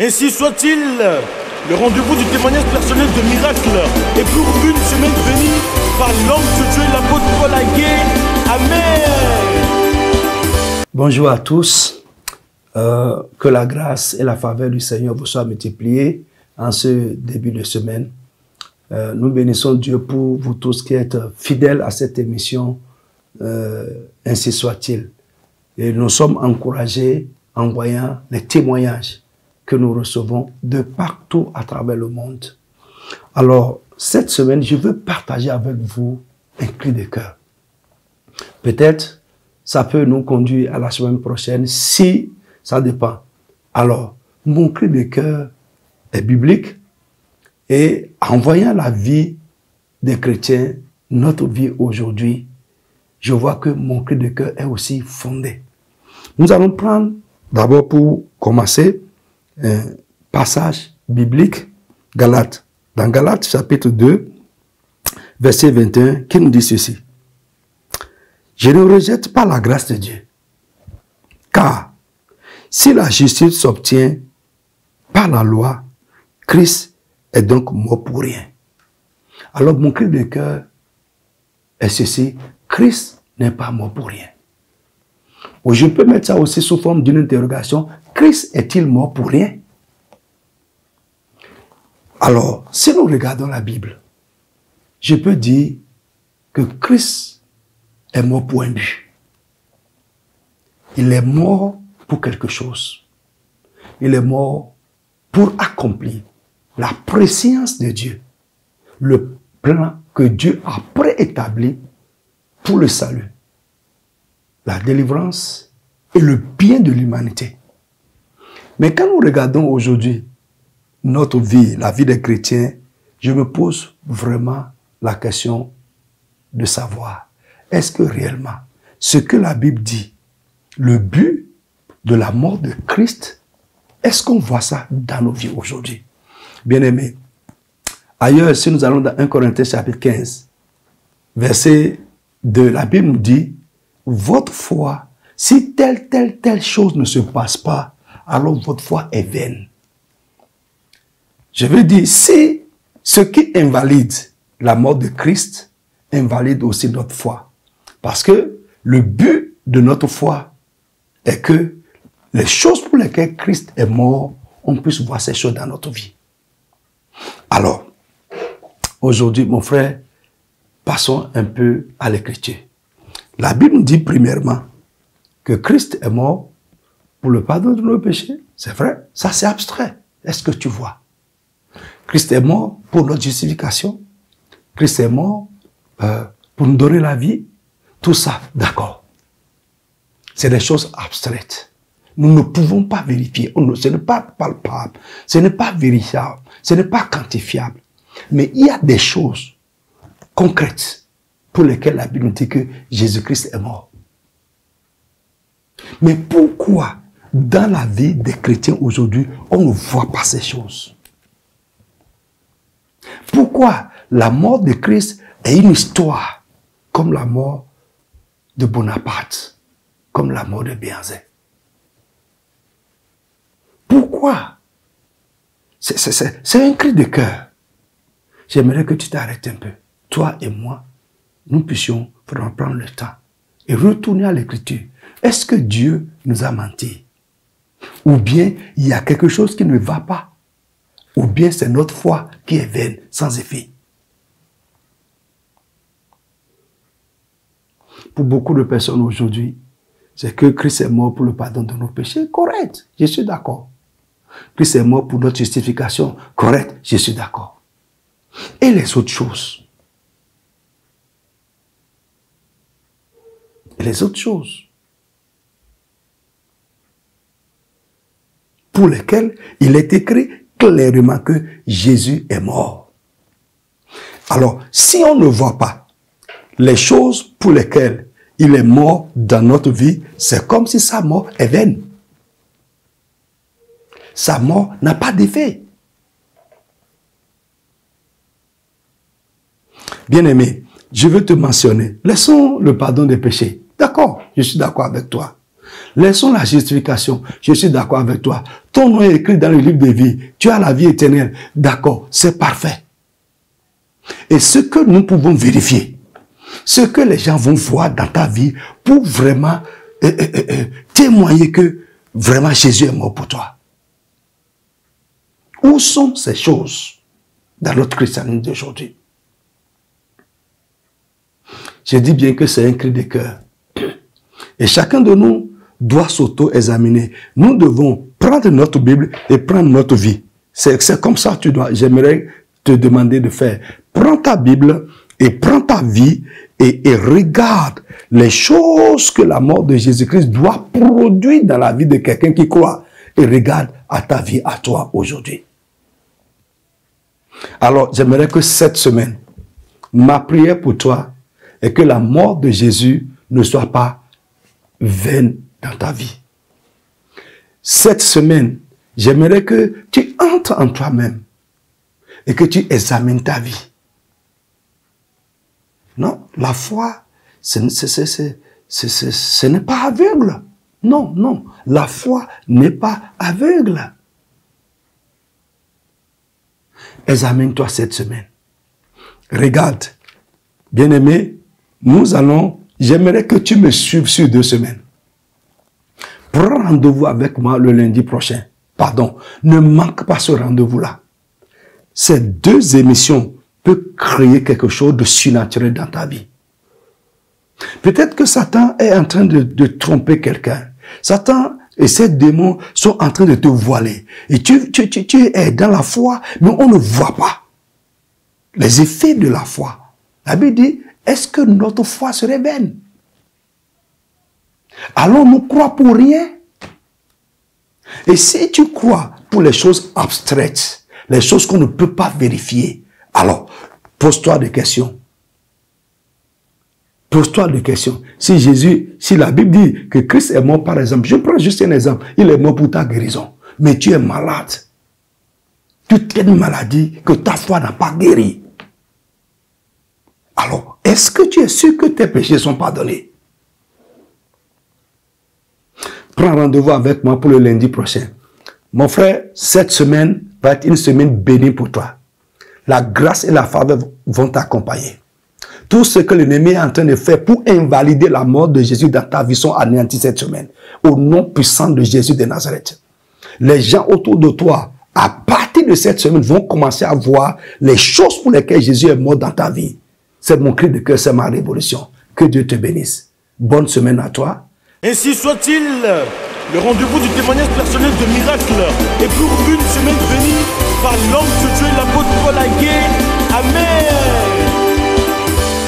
Ainsi soit-il, le rendez-vous du témoignage personnel de miracle est pour une semaine bénie par l'homme de Dieu, l'apôtre Paul Aguet. Amen. Bonjour à tous, que la grâce et la faveur du Seigneur vous soient multipliées en ce début de semaine. Nous bénissons Dieu pour vous tous qui êtes fidèles à cette émission, ainsi soit-il. Et nous sommes encouragés en voyant les témoignages que nous recevons de partout à travers le monde. Alors, cette semaine, je veux partager avec vous un cri de cœur. Peut-être, ça peut nous conduire à la semaine prochaine, si ça dépend. Alors, mon cri de cœur est biblique et en voyant la vie des chrétiens, notre vie aujourd'hui, je vois que mon cri de cœur est aussi fondé. Nous allons prendre, d'abord pour commencer, un passage biblique, Galates. Dans Galates chapitre 2, verset 21, qui nous dit ceci. Je ne rejette pas la grâce de Dieu, car si la justice s'obtient par la loi, Christ est donc mort pour rien. Alors mon cri de cœur est ceci, Christ n'est pas mort pour rien. Ou je peux mettre ça aussi sous forme d'une interrogation, Christ est-il mort pour rien? Alors, si nous regardons la Bible, je peux dire que Christ est mort pour un but. Il est mort pour quelque chose. Il est mort pour accomplir la préscience de Dieu, le plan que Dieu a préétabli pour le salut, la délivrance et le bien de l'humanité. Mais quand nous regardons aujourd'hui notre vie, la vie des chrétiens, je me pose vraiment la question de savoir, est-ce que réellement ce que la Bible dit, le but de la mort de Christ, est-ce qu'on voit ça dans nos vies aujourd'hui? Bien-aimés, ailleurs, si nous allons dans 1 Corinthiens chapitre 15, verset 2, la Bible nous dit, votre foi, si telle chose ne se passe pas, alors votre foi est vaine. Je veux dire, si ce qui invalide la mort de Christ invalide aussi notre foi. Parce que le but de notre foi est que les choses pour lesquelles Christ est mort, on puisse voir ces choses dans notre vie. Alors, aujourd'hui, mon frère, passons un peu à l'écriture. La Bible nous dit premièrement que Christ est mort pour le pardon de nos péchés. C'est vrai, ça c'est abstrait. Est-ce que tu vois? Christ est mort pour notre justification. Christ est mort pour nous donner la vie. Tout ça, d'accord. C'est des choses abstraites. Nous ne pouvons pas vérifier. Ce n'est pas palpable. Ce n'est pas vérifiable. Ce n'est pas quantifiable. Mais il y a des choses concrètes pour lesquelles la Bible nous dit que Jésus-Christ est mort. Mais pourquoi, dans la vie des chrétiens aujourd'hui, on ne voit pas ces choses? Pourquoi la mort de Christ est une histoire comme la mort de Bonaparte, comme la mort de Béanzin? Pourquoi? C'est un cri de cœur. J'aimerais que tu t'arrêtes un peu. Toi et moi, nous puissions prendre le temps et retourner à l'écriture. Est-ce que Dieu nous a menti? Ou bien il y a quelque chose qui ne va pas? Ou bien c'est notre foi qui est vaine, sans effet? Pour beaucoup de personnes aujourd'hui, c'est que Christ est mort pour le pardon de nos péchés. Correct, je suis d'accord. Christ est mort pour notre justification. Correct, je suis d'accord. Et les autres choses? Et les autres choses pour lesquelles il est écrit clairement que Jésus est mort. Alors, si on ne voit pas les choses pour lesquelles il est mort dans notre vie, c'est comme si sa mort est vaine. Sa mort n'a pas d'effet. Bien-aimé, je veux te mentionner, laissons le pardon des péchés. D'accord, je suis d'accord avec toi. Laissons la justification. Je suis d'accord avec toi. Ton nom est écrit dans le livre de vie. Tu as la vie éternelle. D'accord, c'est parfait. Et ce que nous pouvons vérifier, ce que les gens vont voir dans ta vie pour vraiment témoigner que vraiment Jésus est mort pour toi. Où sont ces choses dans notre christianisme d'aujourd'hui? Je dis bien que c'est un cri de cœur. Et chacun de nous doit s'auto-examiner. Nous devons prendre notre Bible et prendre notre vie. C'est comme ça que j'aimerais te demander de faire. Prends ta Bible et prends ta vie et regarde les choses que la mort de Jésus-Christ doit produire dans la vie de quelqu'un qui croit. Et regarde à ta vie, à toi aujourd'hui. Alors, j'aimerais que cette semaine, ma prière pour toi est que la mort de Jésus ne soit pas vaine dans ta vie. Cette semaine, j'aimerais que tu entres en toi-même et que tu examines ta vie. Non, la foi, ce n'est pas aveugle. Non, non, la foi n'est pas aveugle. Examine-toi cette semaine. Regarde, bien-aimé, j'aimerais que tu me suives sur 2 semaines. Prends rendez-vous avec moi le lundi prochain. Pardon, ne manque pas ce rendez-vous-là. Ces 2 émissions peuvent créer quelque chose de surnaturel dans ta vie. Peut-être que Satan est en train de tromper quelqu'un. Satan et ses démons sont en train de te voiler. Et tu es dans la foi, mais on ne voit pas les effets de la foi. La Bible dit, est-ce que notre foi serait vaine? Alors nous croyons pour rien. Et si tu crois pour les choses abstraites, les choses qu'on ne peut pas vérifier, alors pose-toi des questions. Pose-toi des questions. Si la Bible dit que Christ est mort par exemple, je prends juste un exemple, il est mort pour ta guérison, mais tu es malade. Tu as une maladie que ta foi n'a pas guéri. Alors, est-ce que tu es sûr que tes péchés sont pardonnés? Prends rendez-vous avec moi pour le lundi prochain. Mon frère, cette semaine va être une semaine bénie pour toi. La grâce et la faveur vont t'accompagner. Tout ce que l'ennemi est en train de faire pour invalider la mort de Jésus dans ta vie sont anéantis cette semaine. Au nom puissant de Jésus de Nazareth. Les gens autour de toi, à partir de cette semaine, vont commencer à voir les choses pour lesquelles Jésus est mort dans ta vie. C'est mon cri de cœur, c'est ma révolution. Que Dieu te bénisse. Bonne semaine à toi. Ainsi soit-il, le rendez-vous du témoignage personnel de miracle est pour une semaine bénie par l'homme